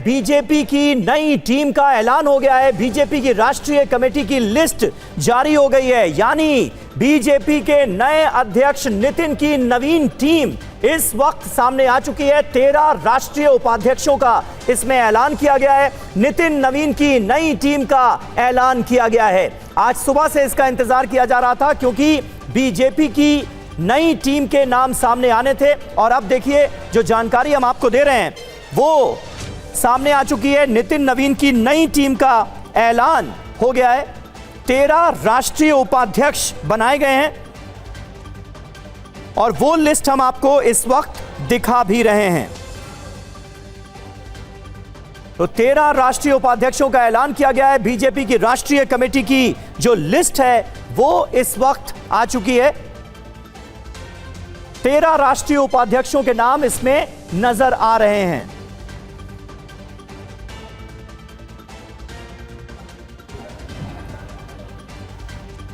BJP की नई team का ऐलान हो गया है। बीजेपी की राष्ट्रीय कमेटी की लिस्ट जारी हो गई है, यानी बीजेपी के नए अध्यक्ष नितिन की नवीन टीम इस वक्त सामने आ चुकी है। 13 राष्ट्रीय उपाध्यक्षों का इसमें ऐलान किया गया है। नितिन नवीन की नई टीम का ऐलान किया गया है। आज सुबह से इसका इंतजार किया जा रहा था, क्योंकि बीजेपी की नई टीम के नाम सामने आने थे। और अब देखिए, जो जानकारी हम आपको दे रहे हैं वो सामने आ चुकी है। नितिन नवीन की नई टीम का ऐलान हो गया है। 13 राष्ट्रीय उपाध्यक्ष बनाए गए हैं और वो लिस्ट हम आपको इस वक्त दिखा भी रहे हैं। तो 13 राष्ट्रीय उपाध्यक्षों का ऐलान किया गया है। बीजेपी की राष्ट्रीय कमेटी की जो लिस्ट है वो इस वक्त आ चुकी है। 13 राष्ट्रीय उपाध्यक्षों के नाम इसमें नजर आ रहे हैं।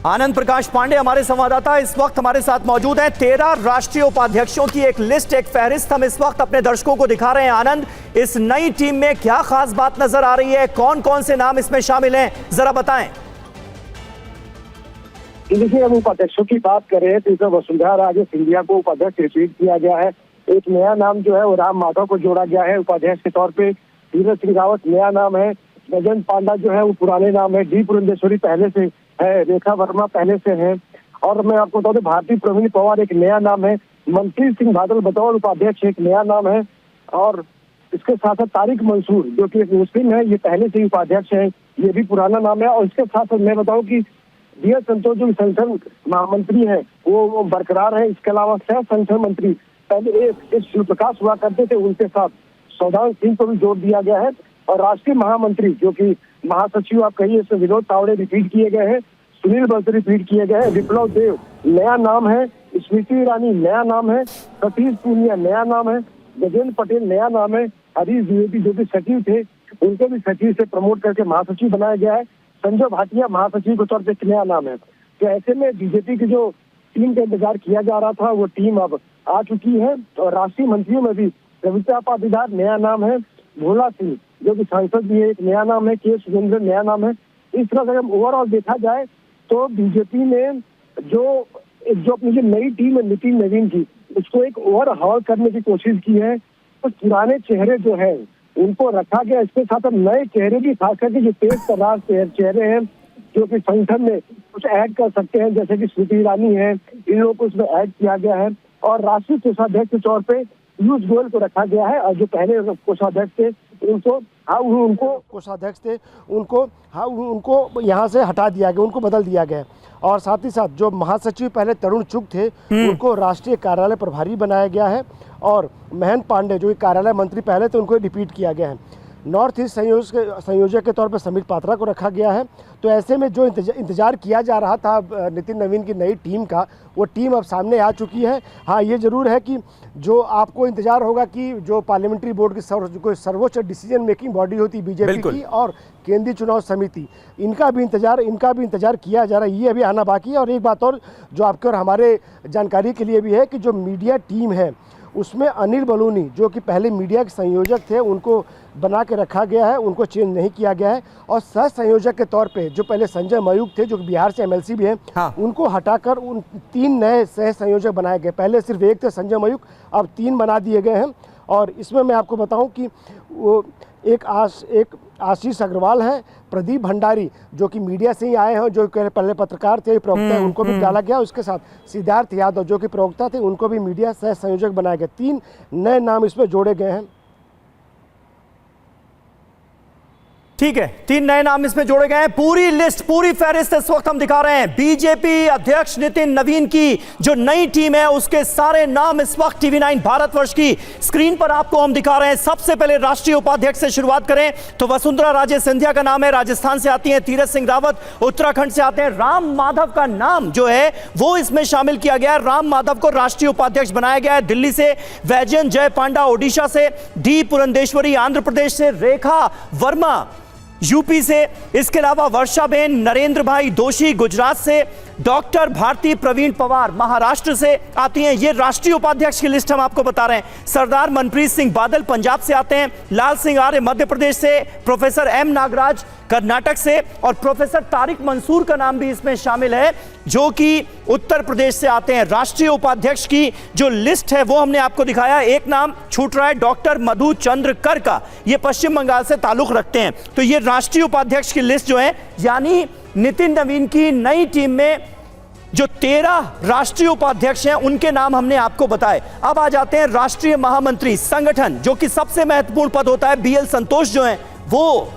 आनंद प्रकाश पांडे हमारे संवाददाता इस वक्त हमारे साथ मौजूद हैं। 13 राष्ट्रीय उपाध्यक्षों की एक लिस्ट, एक फहरिस्त हम इस वक्त अपने दर्शकों को दिखा रहे हैं। आनंद, इस नई टीम में क्या खास बात नजर आ रही है? कौन कौन से नाम इसमें शामिल हैं, जरा बताएं। देखिए, हम उपाध्यक्षों की बात करें तो इसमें वसुंधरा राजे सिंधिया को उपाध्यक्ष रिपीट किया गया है। एक नया नाम जो है वो राम माधव को जोड़ा गया है उपाध्यक्ष के तौर पे। तीरथ सिंह रावत नया नाम है। गजेंद्र पांडा जो है वो पुराने नाम है। डी पुरंदेश्वरी पहले से है। रेखा वर्मा पहले से है। और मैं आपको बता दूं, भारती प्रवीण पवार एक नया नाम है। मनप्रीत सिंह बादल बतौर उपाध्यक्ष एक नया नाम है। और इसके साथ साथ तारिक मंसूर जो कि एक मुस्लिम है, ये पहले से ही उपाध्यक्ष है, ये भी पुराना नाम है। और इसके साथ साथ मैं बताऊं कि डी एस संतोष जो संगठन महामंत्री है वो बरकरार है। इसके अलावा सह संगठन मंत्री पहले एक शिवप्रकाश हुआ करते थे, उनके साथ सौदान सिंह को भी जोड़ दिया गया है। और राष्ट्रीय महामंत्री जो कि महासचिव आप कहिए, इसमें विनोद तावड़े रिपीट किए गए हैं। सुनील बंस रिपीट किए गए हैं। विप्लव देव नया नाम है। स्मृति ईरानी नया नाम है। सतीश पूनिया नया नाम है। गजेंद्र पटेल नया नाम है। हरीश द्विवेदी जो कि सचिव थे, उनको भी सचिव से प्रमोट करके महासचिव बनाया गया है। संजय भाटिया महासचिव के तौर पर एक नया नाम है। तो ऐसे में बीजेपी की जो टीम का इंतजार किया जा रहा था वो टीम अब आ चुकी है। और राष्ट्रीय मंत्रियों में भी कविता पाटीदार नया नाम है। भोला सिंह जो कि सांसद भी है, एक नया नाम है। के सुरेंद्र नया नाम है। इस तरह से अगर ओवरऑल देखा जाए तो बीजेपी ने जो अपनी जो नई टीम है नितिन नवीन की, उसको एक ओवरहॉल करने की कोशिश की है। तो पुराने चेहरे जो है उनको रखा गया। इसके साथ नए चेहरे भी, खास करके जो तेज तर्रार चेहरे हैं जो कि संगठन में कुछ ऐड कर सकते हैं, जैसे कि स्मृति ईरानी है, इन लोगों को इसमें ऐड किया गया है। और राष्ट्रीय कोषाध्यक्ष के तौर पे पीयूष गोयल को रखा गया है। और जो पहले कोषाध्यक्ष थे उनको यहाँ से हटा दिया गया, उनको बदल दिया गया। और साथ ही साथ जो महासचिव पहले तरुण चुग थे, उनको राष्ट्रीय कार्यालय प्रभारी बनाया गया है। और महेंद्र पांडे जो कार्यालय मंत्री पहले थे, उनको रिपीट किया गया है। नॉर्थ ईस्ट संयोजक के तौर पर समित पात्रा को रखा गया है। तो ऐसे में जो इंतजार किया जा रहा था नितिन नवीन की नई टीम का, वो टीम अब सामने आ चुकी है। हाँ, ये जरूर है कि जो आपको इंतजार होगा कि जो पार्लियामेंट्री बोर्ड की सर्वोच्च डिसीजन मेकिंग बॉडी होती बीजेपी की और केंद्रीय चुनाव समिति, इनका भी इंतजार किया जा रहा है। ये अभी आना बाकी है। और एक बात और जो आपके और हमारे जानकारी के लिए भी है कि जो मीडिया टीम है उसमें अनिल बलूनी जो कि पहले मीडिया के संयोजक थे, उनको बना के रखा गया है, उनको चेंज नहीं किया गया है। और सह संयोजक के तौर पे जो पहले संजय मयूख थे, जो बिहार से एमएलसी भी हैं, हाँ, उनको हटाकर उन 3 नए सह संयोजक बनाए गए। पहले सिर्फ एक थे संजय मयूख, अब 3 बना दिए गए हैं। और इसमें मैं आपको बताऊं कि वो एक आशीष अग्रवाल हैं, प्रदीप भंडारी जो कि मीडिया से ही आए हैं, जो पहले पत्रकार थे, प्रवक्ता है, उनको भी डाला गया। उसके साथ सिद्धार्थ यादव जो कि प्रवक्ता थे, उनको भी मीडिया सह संयोजक बनाए गए। 3 नए नाम इसमें जोड़े गए हैं। ठीक है, 3 नए नाम इसमें जोड़े गए हैं। पूरी लिस्ट, पूरी फहरिस्त इस वक्त हम दिखा रहे हैं। बीजेपी अध्यक्ष नितिन नवीन की जो नई टीम है उसके सारे नाम इस वक्त टीवी9 भारतवर्ष की स्क्रीन पर आपको हम दिखा रहे हैं। सबसे पहले राष्ट्रीय उपाध्यक्ष से शुरुआत करें तो वसुंधरा राजे सिंधिया का नाम है, राजस्थान से आती हैं। तीरथ सिंह रावत उत्तराखंड से आते हैं। राम माधव का नाम जो है वो इसमें शामिल किया गया है। राम माधव को राष्ट्रीय उपाध्यक्ष बनाया गया है। दिल्ली से वैजयंत जय पांडा, ओडिशा से डी पुरंदेश्वरी, आंध्र प्रदेश से रेखा वर्मा, यूपी से, इसके अलावा वर्षाबेन, नरेंद्र भाई दोषी गुजरात से, डॉक्टर भारती प्रवीण पवार महाराष्ट्र से आती हैं। ये राष्ट्रीय उपाध्यक्ष की लिस्ट हम आपको बता रहे हैं। सरदार मनप्रीत सिंह बादल पंजाब से आते हैं, लाल सिंह आर्य मध्य प्रदेश से, प्रोफेसर एम नागराज कर्नाटक से और प्रोफेसर तारिक मंसूर का नाम भी इसमें शामिल है जो कि उत्तर प्रदेश से आते हैं। राष्ट्रीय उपाध्यक्ष की जो लिस्ट है वो हमने आपको दिखाया। एक नाम छूट रहा है, डॉक्टर मधु चंद्र कर का, ये पश्चिम बंगाल से ताल्लुक रखते हैं। तो ये राष्ट्रीय उपाध्यक्ष की लिस्ट जो है, यानी नितिन नवीन की नई टीम में जो 13 राष्ट्रीय उपाध्यक्ष हैं उनके नाम हमने आपको बताए। अब आ जाते हैं राष्ट्रीय महामंत्री संगठन, जो कि सबसे महत्वपूर्ण पद होता है। बीएल संतोष जो हैं वो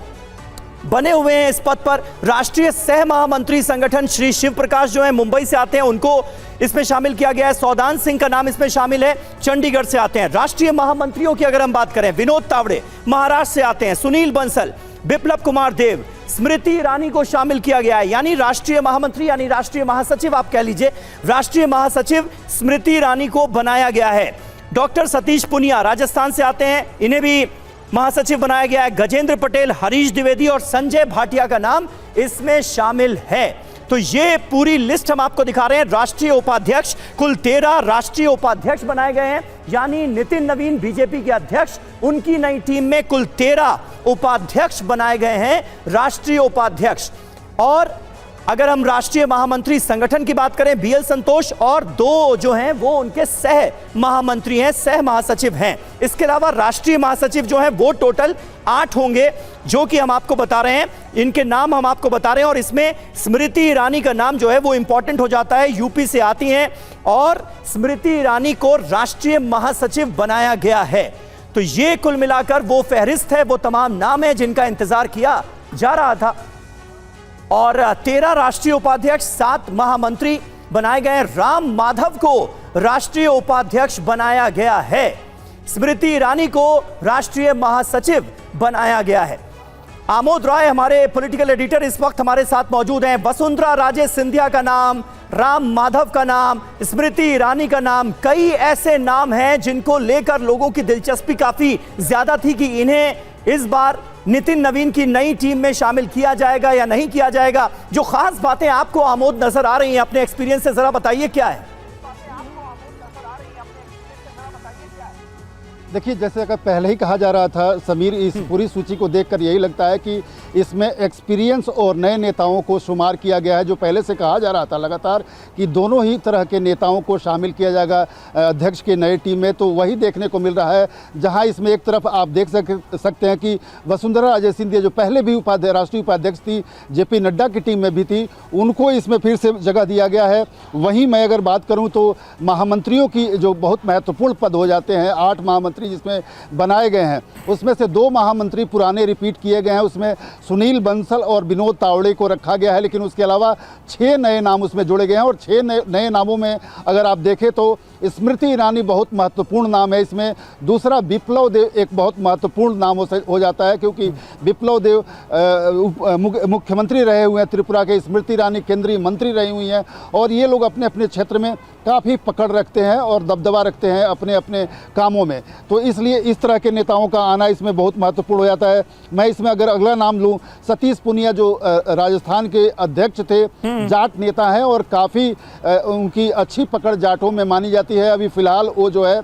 बने हुए हैं इस पद पर। राष्ट्रीय सह महामंत्री संगठन श्री शिव प्रकाश जो है मुंबई से आते हैं, उनको इसमें शामिल किया गया है। सौदान सिंह का नाम इसमें शामिल है, चंडीगढ़ से आते हैं। राष्ट्रीय महामंत्रियों की अगर हम बात करें, विनोद तावड़े महाराष्ट्र से आते हैं, सुनील बंसल, बिप्लब कुमार देव, स्मृति ईरानी को शामिल किया गया है। यानी राष्ट्रीय महामंत्री यानी राष्ट्रीय महासचिव आप कह लीजिए, राष्ट्रीय महासचिव स्मृति ईरानी को बनाया गया है। डॉक्टर सतीश पुनिया राजस्थान से आते हैं, इन्हें भी महासचिव बनाया गया है। गजेंद्र पटेल, हरीश द्विवेदी और संजय भाटिया का नाम इसमें शामिल है। तो ये पूरी लिस्ट हम आपको दिखा रहे हैं। राष्ट्रीय उपाध्यक्ष, कुल 13 राष्ट्रीय उपाध्यक्ष बनाए गए हैं, यानी नितिन नवीन बीजेपी के अध्यक्ष, उनकी नई टीम में कुल 13 उपाध्यक्ष बनाए गए हैं, राष्ट्रीय उपाध्यक्ष। और अगर हम राष्ट्रीय महामंत्री संगठन की बात करें, बीएल संतोष और 2 जो हैं वो उनके सह महामंत्री हैं, सह महासचिव हैं। इसके अलावा राष्ट्रीय महासचिव जो हैं वो टोटल 8 होंगे, जो कि हम आपको बता रहे हैं। इनके नाम हम आपको बता रहे हैं और इसमें स्मृति ईरानी का नाम जो है वो इंपॉर्टेंट हो जाता है। यूपी से आती हैं और स्मृति ईरानी को राष्ट्रीय महासचिव बनाया गया है। तो ये कुल मिलाकर वो फहरिस्त है, वो तमाम नाम है जिनका इंतजार किया जा रहा था। और 13 राष्ट्रीय उपाध्यक्ष, 7 महामंत्री बनाए गए। राम माधव को राष्ट्रीय उपाध्यक्ष बनाया गया है, स्मृति ईरानी को राष्ट्रीय महासचिव बनाया गया है। आमोद राय हमारे पॉलिटिकल एडिटर इस वक्त हमारे साथ मौजूद हैं। वसुंधरा राजे सिंधिया का नाम, राम माधव का नाम, स्मृति ईरानी का नाम, कई ऐसे नाम हैं जिनको लेकर लोगों की दिलचस्पी काफी ज्यादा थी कि इन्हें इस बार नितिन नवीन की नई टीम में शामिल किया जाएगा या नहीं किया जाएगा। जो खास बातें आपको आमोद नजर आ रही हैं अपने एक्सपीरियंस से, जरा बताइए क्या है। देखिए, जैसे अगर पहले ही कहा जा रहा था समीर, इस पूरी सूची को देखकर यही लगता है कि इसमें एक्सपीरियंस और नए नेताओं को शुमार किया गया है। जो पहले से कहा जा रहा था लगातार कि दोनों ही तरह के नेताओं को शामिल किया जाएगा अध्यक्ष की नई टीम में, तो वही देखने को मिल रहा है। जहां इसमें एक तरफ आप देख सकते हैं कि वसुंधरा राजे सिंधिया जो पहले भी राष्ट्रीय उपाध्यक्ष थी, जेपी नड्डा की टीम में भी थी, उनको इसमें फिर से जगह दिया गया है। वहीं मैं अगर बात करूँ तो महामंत्रियों की जो बहुत महत्वपूर्ण पद हो जाते हैं, 8 महामंत्री जिसमें बनाए गए हैं, उसमें से 2 महामंत्री पुराने रिपीट किए गए हैं। उसमें सुनील बंसल और विनोद तावड़े को रखा गया है, लेकिन उसके अलावा 6 नए नाम उसमें जोड़े गए हैं। और 6 नए नामों में अगर आप देखें तो स्मृति ईरानी बहुत महत्वपूर्ण नाम है इसमें। दूसरा विप्लव देव एक बहुत महत्वपूर्ण नाम हो जाता है, क्योंकि विप्लव देव मुख्यमंत्री रहे हुए हैं त्रिपुरा के, स्मृति ईरानी केंद्रीय मंत्री रही हुई हैं, और ये लोग अपने अपने क्षेत्र में काफ़ी पकड़ रखते हैं और दबदबा रखते हैं अपने अपने कामों में। तो इसलिए इस तरह के नेताओं का आना इसमें बहुत महत्वपूर्ण हो जाता है। मैं इसमें अगर अगला नाम लूँ, सतीश पुनिया जो राजस्थान के अध्यक्ष थे, जाट नेता हैं और काफ़ी उनकी अच्छी पकड़ जाटों में मानी जाती है। अभी फ़िलहाल वो जो है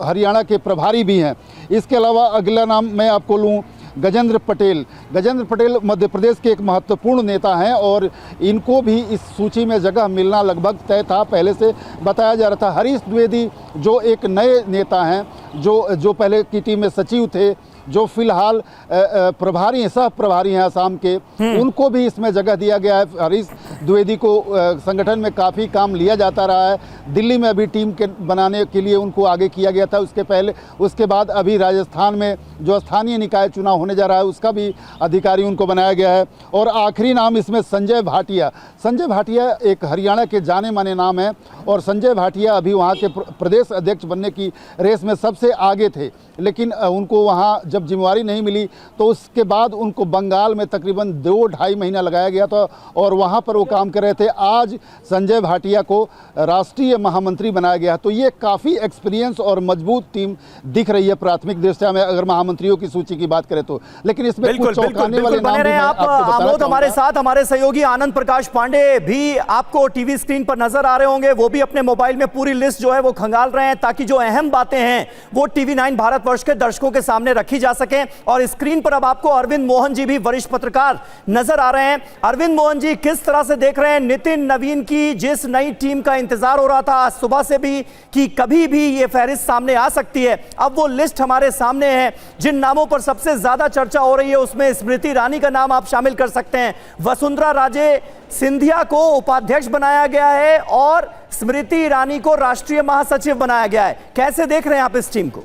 हरियाणा के प्रभारी भी हैं। इसके अलावा अगला नाम मैं आपको लूँ, गजेंद्र पटेल। गजेंद्र पटेल मध्य प्रदेश के एक महत्वपूर्ण नेता हैं और इनको भी इस सूची में जगह मिलना लगभग तय था, पहले से बताया जा रहा था। हरीश द्विवेदी जो एक नए नेता हैं, जो पहले की टीम में सचिव थे, जो फिलहाल प्रभारी हैं, सह प्रभारी हैं असम के, उनको भी इसमें जगह दिया गया है। हरीश द्विवेदी को संगठन में काफ़ी काम लिया जाता रहा है। दिल्ली में अभी टीम के बनाने के लिए उनको आगे किया गया था, उसके बाद अभी राजस्थान में जो स्थानीय निकाय चुनाव होने जा रहा है उसका भी अधिकारी उनको बनाया गया है। और आखिरी नाम इसमें संजय भाटिया। संजय भाटिया एक हरियाणा के जाने माने नाम है और संजय भाटिया अभी वहाँ के प्रदेश अध्यक्ष बनने की रेस में सबसे आगे थे, लेकिन उनको वहाँ जब जिम्मेवारी नहीं मिली तो उसके बाद उनको बंगाल में तकरीबन 2-2.5 महीना लगाया गया था और वहाँ पर वो काम कर रहे थे। आज संजय भाटिया को राष्ट्रीय महामंत्री बनाया गया। तो ये काफ़ी एक्सपीरियंस और मजबूत टीम दिख रही है प्राथमिक दृष्टया में, अगर महामंत्रियों की सूची की बात करें तो। लेकिन इसमें कुछ चौंकाने वाले नाम भी मैं आपको बताना आमोद चाहूंगा। हमारे साथ हमारे सहयोगी आनंद प्रकाश पांडे भी आपको टीवी स्क्रीन पर नजर आ रहे होंगे। वो भी अपने मोबाइल में पूरी लिस्ट जो है वो खंगाल रहे हैं ताकि जो अहम बातें हैं वो टीवी 9 भारतवर्ष के दर्शकों के सामने रखी जा सके। और स्क्रीन पर अब आपको अरविंद मोहन जी भी वरिष्ठ पत्रकार नजर आ रहे हैं। अरविंद मोहन जी, किस तरह से देख रहे हैं नितिन नवीन की जिस नई टीम का इंतजार हो रहा था आज सुबह से भी कि कभी भी ये फहरिस्त सामने आ सकती है, अब वो लिस्ट हमारे सामने है। जिन नामों पर सबसे ज्यादा चर्चा हो रही है उसमें स्मृति ईरानी का नाम आप शामिल कर सकते हैं। वसुंधरा राजे सिंधिया को उपाध्यक्ष बनाया गया है और स्मृति ईरानी को राष्ट्रीय महासचिव बनाया गया है। कैसे देख रहे हैं आप इस टीम को?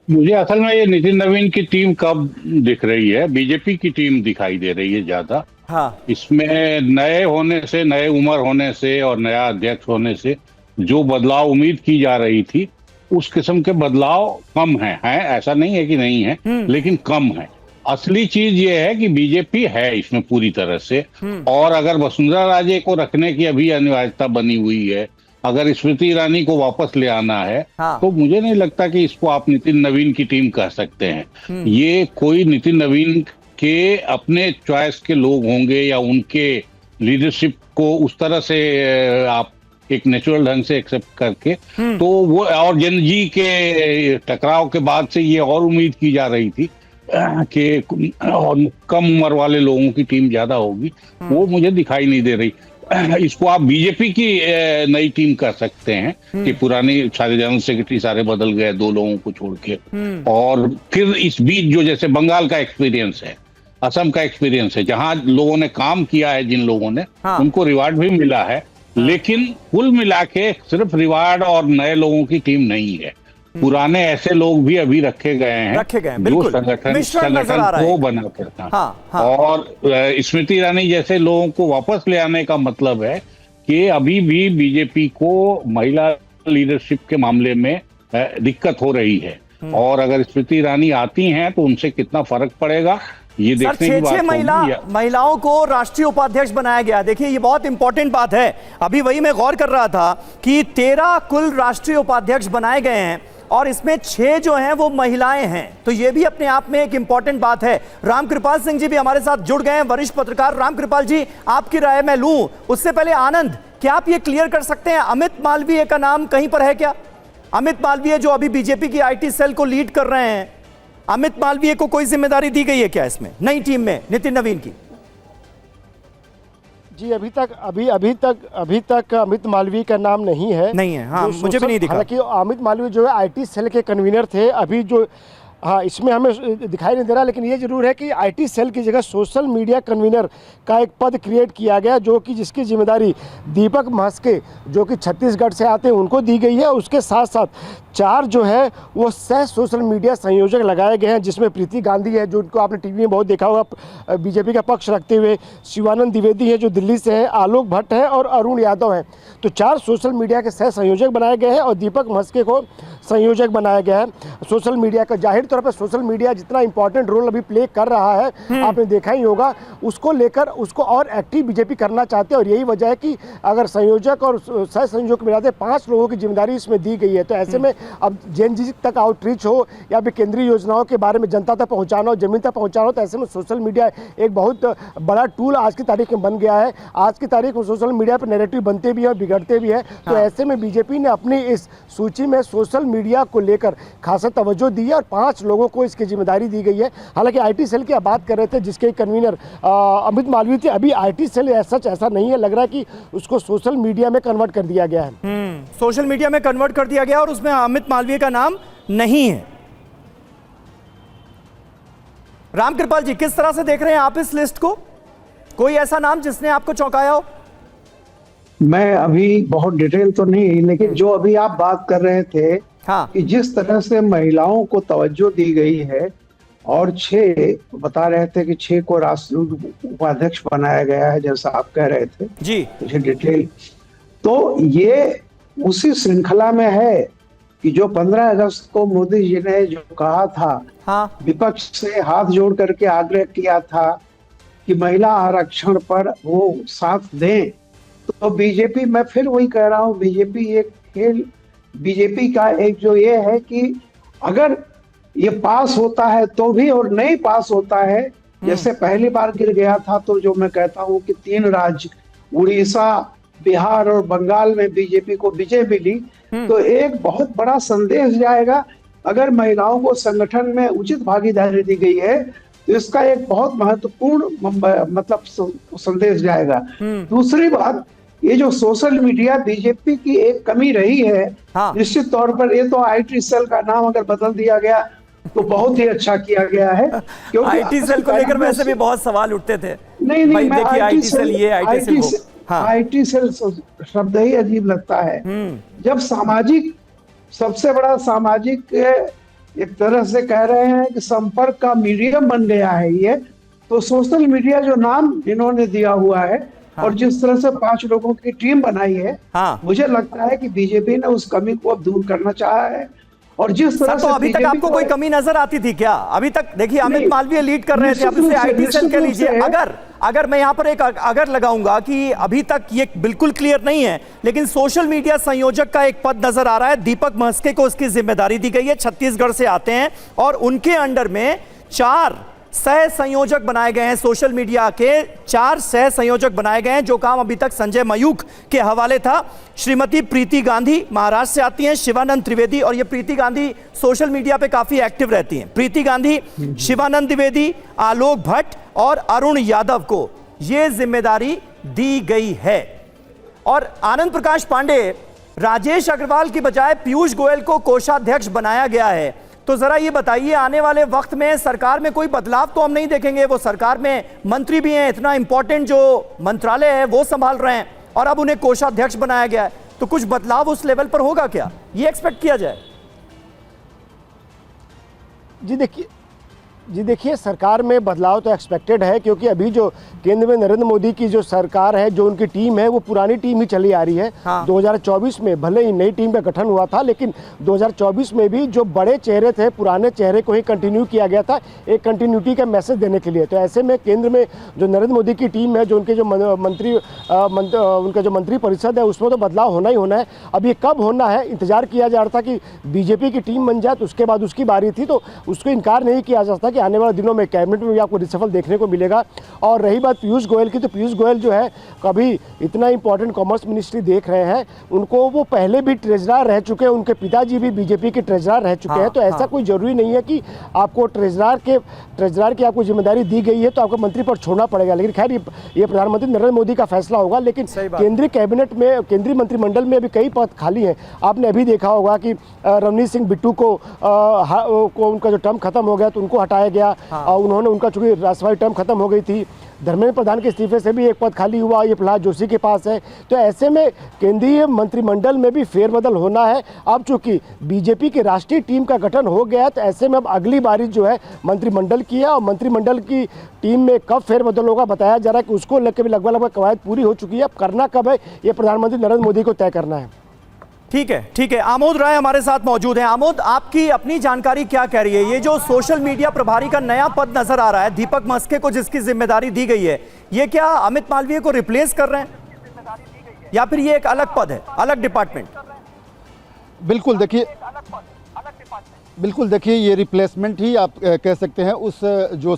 मुझे असल में ये नितिन नवीन की टीम कब दिख रही है, बीजेपी की टीम दिखाई दे रही है ज्यादा। हाँ, इसमें नए होने से, नए उम्र होने से और नया अध्यक्ष होने से जो बदलाव उम्मीद की जा रही थी उस किस्म के बदलाव कम हैं। ऐसा नहीं है कि नहीं है, लेकिन कम है। असली चीज ये है कि बीजेपी है इसमें पूरी तरह से। और अगर वसुंधरा राजे को रखने की अभी अनिवार्यता बनी हुई है, अगर स्मृति ईरानी को वापस ले आना है, हाँ। तो मुझे नहीं लगता कि इसको आप नितिन नवीन की टीम कह सकते हैं। ये कोई नितिन नवीन के अपने चॉइस के लोग होंगे या उनके लीडरशिप को उस तरह से आप एक नेचुरल ढंग से एक्सेप्ट करके, तो वो और जन जी के टकराव के बाद से ये और उम्मीद की जा रही थी कि कम उम्र वाले लोगों की टीम ज्यादा होगी, वो मुझे दिखाई नहीं दे रही। इसको आप बीजेपी की नई टीम कर सकते हैं कि पुरानी सारे जनरल सेक्रेटरी सारे बदल गए 2 लोगों को छोड़ के। और फिर इस बीच जो जैसे बंगाल का एक्सपीरियंस है, असम का एक्सपीरियंस है, जहां लोगों ने काम किया है, जिन लोगों ने, उनको रिवार्ड भी मिला है। लेकिन कुल मिला के सिर्फ रिवार्ड और नए लोगों की टीम नहीं है, पुराने ऐसे लोग भी अभी रखे गए हैं जो संगठन को बना करता। हाँ। और स्मृति ईरानी जैसे लोगों को वापस ले आने का मतलब है कि अभी भी बीजेपी को महिला लीडरशिप के मामले में दिक्कत हो रही है। और अगर स्मृति ईरानी आती हैं तो उनसे कितना फर्क पड़ेगा ये देखने की बात होगी। महिलाओं को राष्ट्रीय उपाध्यक्ष बनाया गया। देखिए ये बहुत इंपॉर्टेंट बात है। अभी वही मैं गौर कर रहा था कि 13 कुल राष्ट्रीय उपाध्यक्ष बनाए गए हैं और इसमें 6 जो हैं वो महिलाएं हैं। तो ये भी अपने आप में एक इंपॉर्टेंट बात है। रामकृपाल सिंह जी भी हमारे साथ जुड़ गए हैं, वरिष्ठ पत्रकार। रामकृपाल जी, आपकी राय मैं लूं उससे पहले आनंद, क्या आप ये क्लियर कर सकते हैं अमित मालवीय का नाम कहीं पर है क्या? अमित मालवीय जो अभी बीजेपी की आईटी सेल को लीड कर रहे हैं, अमित मालवीय को कोई जिम्मेदारी दी गई है क्या इसमें नई टीम में नितिन नवीन की? जी अभी तक अमित मालवीय का नाम नहीं है। हाँ, मुझे भी नहीं दिखा। हालांकि अमित मालवीय जो है आईटी सेल के कन्वीनर थे। अभी जो हाँ इसमें हमें दिखाई नहीं दे रहा, लेकिन ये जरूर है कि आईटी सेल की जगह सोशल मीडिया कन्वीनर का एक पद क्रिएट किया गया, जो कि जिसकी जिम्मेदारी दीपक महस्के जो कि छत्तीसगढ़ से आते हैं उनको दी गई है। उसके साथ साथ 4 जो है वो सह सोशल मीडिया संयोजक लगाए गए हैं, जिसमें प्रीति गांधी है जो उनको आपने टीवी में बहुत देखा होगा बीजेपी का पक्ष रखते हुए, शिवानंद द्विवेदी है जो दिल्ली से है, आलोक भट्ट है और अरुण यादव है। तो 4 सोशल मीडिया के सह संयोजक बनाए गए हैं और दीपक महस्के को संयोजक बनाया गया है। सोशल मीडिया का जाहिर तौर पर सोशल मीडिया जितना इंपॉर्टेंट रोल अभी प्ले कर रहा है आपने देखा ही होगा, उसको लेकर उसको और एक्टिव बीजेपी करना चाहते हैं। और यही वजह है कि अगर संयोजक और सह संयोजक मिलाते 5 लोगों की जिम्मेदारी इसमें दी गई है। तो ऐसे में अब जेन जी तक आउटरीच हो या फिर केंद्रीय योजनाओं के बारे में जनता तक पहुंचाना हो, जमीन तक पहुंचाना हो, तो ऐसे में सोशल मीडिया एक बहुत बड़ा टूल आज की तारीख में बन गया है। आज की तारीख में सोशल मीडिया पर नैरेटिव बनते भी है और बिगड़ते भी है। तो ऐसे में बीजेपी ने अपनी इस सूची में सोशल मीडिया को लेकर खासा तवज्जो दी है और 5 लोगों को इसकी जिम्मेदारी दी गई है। हालांकि आईटी सेल की आप बात कर रहे थे जिसके कन्वीनर अमित मालवीय थे, अभी आईटी सेल ऐसा नहीं है, लग रहा है कि उसको सोशल मीडिया में कन्वर्ट कर दिया गया है। सोशल मीडिया में कन्वर्ट कर दिया गया और उसमें अमित मालवीय का नाम नहीं है। रामकृपाल जी, किस तरह से देख रहे हैं आप इस लिस्ट को? कोई ऐसा नाम जिसने आपको चौंकाया हो? मैं अभी बहुत डिटेल तो नहीं, लेकिन जो अभी आप बात कर रहे थे कि जिस तरह से महिलाओं को तवज्जो दी गई है और 6 बता रहे थे कि 6 को राष्ट्रीय उपाध्यक्ष बनाया गया है, जैसा आप कह रहे थे जी, मुझे डिटेल, तो ये उसी श्रृंखला में है कि जो 15 अगस्त को मोदी जी ने जो कहा था, विपक्ष से हाथ जोड़ करके आग्रह किया था कि महिला आरक्षण पर वो साथ दें, तो बीजेपी, मैं फिर वही कह रहा हूँ, बीजेपी का एक जो ये है कि अगर ये पास होता है तो भी और नहीं पास होता है, जैसे पहली बार गिर गया था, तो जो मैं कहता हूँ कि 3 राज्य उड़ीसा, बिहार और बंगाल में बीजेपी को विजय मिली, तो एक बहुत बड़ा संदेश जाएगा। अगर महिलाओं को संगठन में उचित भागीदारी दी गई है तो इसका एक बहुत महत्वपूर्ण मतलब संदेश जाएगा। दूसरी बात, ये जो सोशल मीडिया बीजेपी की एक कमी रही है, निश्चित तौर पर ये तो आईटी सेल का नाम अगर बदल दिया गया तो बहुत ही अच्छा किया गया है, क्योंकि आईटी सेल को लेकर वैसे भी बहुत सवाल उठते थे। नहीं, देखिए आईटी सेल ये, आईटी सेल वो। आईटी सेल शब्द ही अजीब लगता है। जब सामाजिक, सबसे बड़ा सामाजिक एक तरह से कह रहे हैं कि संपर्क का मीडियम बन गया है ये, तो सोशल मीडिया जो नाम इन्होंने दिया हुआ है और जिस तरह से 5 लोगों की टीम बनाई है, मुझे लगता है कि बीजेपी ने उस कमी को अब दूर करना चाहा है। और जिस तरह से अभी तक आपको कोई कमी नजर आती थी क्या? अभी तक देखिए अमित मालवीय लीड कर रहे थे, अब इसे आईटी सेल कह लीजिए। अगर मैं यहां पर एक अगर लगाऊंगा कि अभी तक ये बिल्कुल क्लियर नहीं है, लेकिन सोशल मीडिया संयोजक का एक पद नजर आ रहा है, दीपक महस्के को उसकी जिम्मेदारी दी गई है, छत्तीसगढ़ से आते हैं और उनके अंडर में 4 सह संयोजक बनाए गए हैं। सोशल मीडिया के 4 सह संयोजक बनाए गए हैं, जो काम अभी तक संजय मयूख के हवाले था। श्रीमती प्रीति गांधी महाराष्ट्र से आती हैं, शिवानंद त्रिवेदी, और ये प्रीति गांधी सोशल मीडिया पे काफी एक्टिव रहती हैं। प्रीति गांधी, शिवानंद द्विवेदी, आलोक भट्ट और अरुण यादव को ये जिम्मेदारी दी गई है। और आनंद प्रकाश पांडे, राजेश अग्रवाल की बजाय पीयूष गोयल को कोषाध्यक्ष बनाया गया है। तो जरा ये बताइए, आने वाले वक्त में सरकार में कोई बदलाव तो हम नहीं देखेंगे? वो सरकार में मंत्री भी हैं, इतना इंपॉर्टेंट जो मंत्रालय है वो संभाल रहे हैं, और अब उन्हें कोषाध्यक्ष बनाया गया है, तो कुछ बदलाव उस लेवल पर होगा क्या, ये एक्सपेक्ट किया जाए? जी देखिए, सरकार में बदलाव तो एक्सपेक्टेड है, क्योंकि अभी जो केंद्र में नरेंद्र मोदी की जो सरकार है, जो उनकी टीम है, वो पुरानी टीम ही चली आ रही है। 2024 में भले ही नई टीम का गठन हुआ था, लेकिन 2024 में भी जो बड़े चेहरे थे, पुराने चेहरे को ही कंटिन्यू किया गया था, एक कंटिन्यूटी का मैसेज देने के लिए। तो ऐसे में केंद्र में जो नरेंद्र मोदी की टीम है, जो उनके जो उनका जो मंत्री परिषद है, उसमें तो बदलाव होना ही होना है। अब ये कब होना है, इंतजार किया जा रहा था कि बीजेपी की टीम बन जाए तो उसके बाद उसकी बारी थी, तो उसको इनकार नहीं किया जा सकता कि आने वाले दिनों में कैबिनेट में भी आपको रिसफल देखने को मिलेगा। और रही बात पीयूष गोयल की, तो पीयूष गोयल जो है, कभी इतना इंपॉर्टेंट कॉमर्स मिनिस्ट्री देख रहे हैं, उनको वो पहले भी ट्रेजरर रह चुके हैं, उनके पिताजी भी बीजेपी के ट्रेजरर रह चुके हैं। तो ऐसा कोई जरूरी नहीं है कि आपको ट्रेजरर की आपको जिम्मेदारी दी गई है तो आपको मंत्री पद छोड़ना पड़ेगा। लेकिन खैर ये प्रधानमंत्री नरेंद्र मोदी का फैसला होगा। लेकिन केंद्रीय कैबिनेट में, केंद्रीय मंत्रिमंडल में अभी कई पद खाली हैं। आपने अभी देखा होगा कि रवनीत सिंह बिट्टू को उनका जो टर्म खत्म हो गया तो उनको हटाया गया, और उन्होंने, उनका चूंकि राज्यसभा टर्म खत्म हो गई थी। धर्मेंद्र प्रधान के इस्तीफे से भी एक पद खाली हुआ, ये प्रहलाद जोशी के पास है। तो ऐसे में केंद्रीय मंत्रिमंडल में भी फेरबदल होना है। अब चूंकि बीजेपी की राष्ट्रीय टीम का गठन हो गया, तो ऐसे में अब अगली बारी जो है मंत्रिमंडल की है, और मंत्रिमंडल की टीम में कब फेरबदल होगा बताया जा रहा है कि उसको लेकर भी लगभग कवायद पूरी हो चुकी है। अब करना कब है, ये प्रधानमंत्री नरेंद्र मोदी को तय करना है। ठीक है। आमोद राय हमारे साथ मौजूद हैं। आमोद, आपकी अपनी जानकारी क्या कह रही है? ये जो सोशल मीडिया प्रभारी का नया पद नजर आ रहा है, दीपक महस्के को जिसकी जिम्मेदारी दी गई है, ये क्या अमित मालवीय को रिप्लेस कर रहे हैं, या फिर ये एक अलग पद है, अलग डिपार्टमेंट? बिल्कुल देखिए, ये रिप्लेसमेंट ही आप कह सकते हैं। उस जो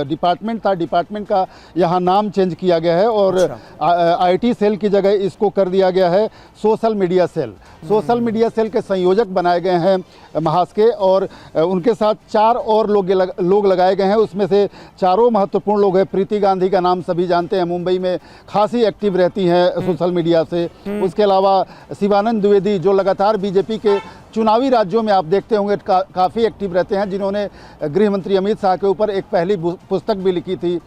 डिपार्टमेंट था, डिपार्टमेंट का यहाँ नाम चेंज किया गया है, और आईटी सेल की जगह इसको कर दिया गया है social media cell. Social media cell के संयोजक बनाए गए हैं महास्के, और उनके साथ 4 और लोग लगाए गए हैं। उसमें से चारों महत्वपूर्ण लोग हैं। प्रीति गांधी का नाम सभी जानते हैं, मुंबई में खासी एक्टिव रहती हैं सोशल मीडिया से। उसके अलावा शिवानंद द्विवेदी, जो लगातार बीजेपी के चुनावी राज्यों में आप देखते होंगे काफ़ी एक्टिव रहते हैं, जिन्होंने गृह मंत्री अमित शाह के ऊपर एक पहली पुस्तक भी लिखी थी,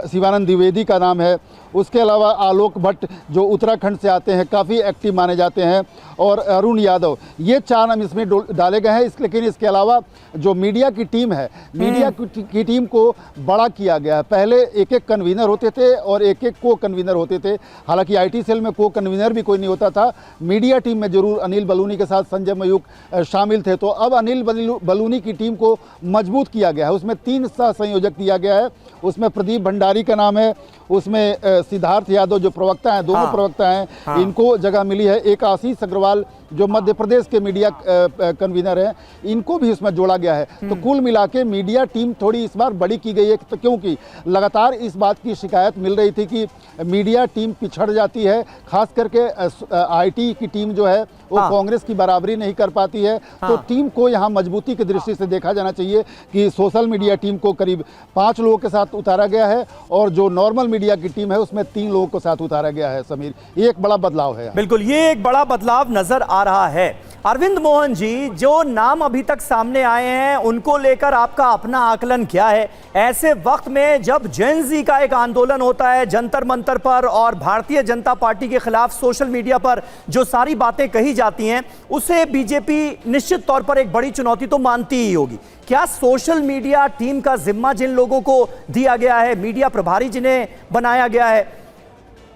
शिवानंद द्विवेदी का नाम है। उसके अलावा आलोक भट्ट जो उत्तराखंड से आते हैं, काफ़ी एक्टिव माने जाते हैं, और अरुण यादव, ये 4 नाम इसमें डाले गए हैं। लेकिन इसके अलावा जो मीडिया की टीम है, मीडिया की टीम को बड़ा किया गया है। पहले एक कन्वीनर होते थे और एक को कन्वीनर होते थे। हालांकि आईटी सेल में को कन्वीनर भी कोई नहीं होता था। मीडिया टीम में जरूर अनिल बलूनी के साथ संजय मयूख लोग शामिल थे। तो अब अनिल बलूनी की टीम को मजबूत किया गया है। उसमें 3 सह संयोजक दिया गया है। उसमें प्रदीप भंडारी का नाम है, उसमें सिद्धार्थ यादव जो प्रवक्ता हैं, दोनों प्रवक्ता हैं, इनको जगह मिली है। एक आशीष अग्रवाल जो मध्य प्रदेश के मीडिया कन्वीनर हैं, इनको भी इसमें जोड़ा गया है। तो कुल मिला के मीडिया टीम थोड़ी इस बार बड़ी की गई है, तो क्योंकि लगातार इस बात की शिकायत मिल रही थी कि मीडिया टीम पिछड़ जाती है, खास करके आईटी की टीम जो है वो कांग्रेस की बराबरी नहीं कर पाती है। तो टीम को यहाँ मजबूती की दृष्टि से देखा जाना चाहिए कि सोशल मीडिया टीम को करीब 5 लोगों के साथ उतारा गया है और जो नॉर्मल मीडिया की टीम है उसमें 3 लोगों को साथ उतारा गया है। समीर, ये एक बड़ा बदलाव है। बिल्कुल, ये एक बड़ा बदलाव नजर आ रहा है। अरविंद मोहन जी, जो नाम अभी तक सामने आए हैं उनको लेकर आपका अपना आकलन क्या है ऐसे वक्त में जब जेन ज़ी का एक आंदोलन होता है जंतर मंतर पर और भारतीय जनता पार्टी के खिलाफ सोशल मीडिया पर जो सारी बातें कही जाती हैं उसे बीजेपी निश्चित तौर पर एक बड़ी चुनौती तो मानती ही होगी। क्या सोशल मीडिया टीम का जिम्मा जिन लोगों को दिया गया है, मीडिया प्रभारी जिन्हें बनाया गया है,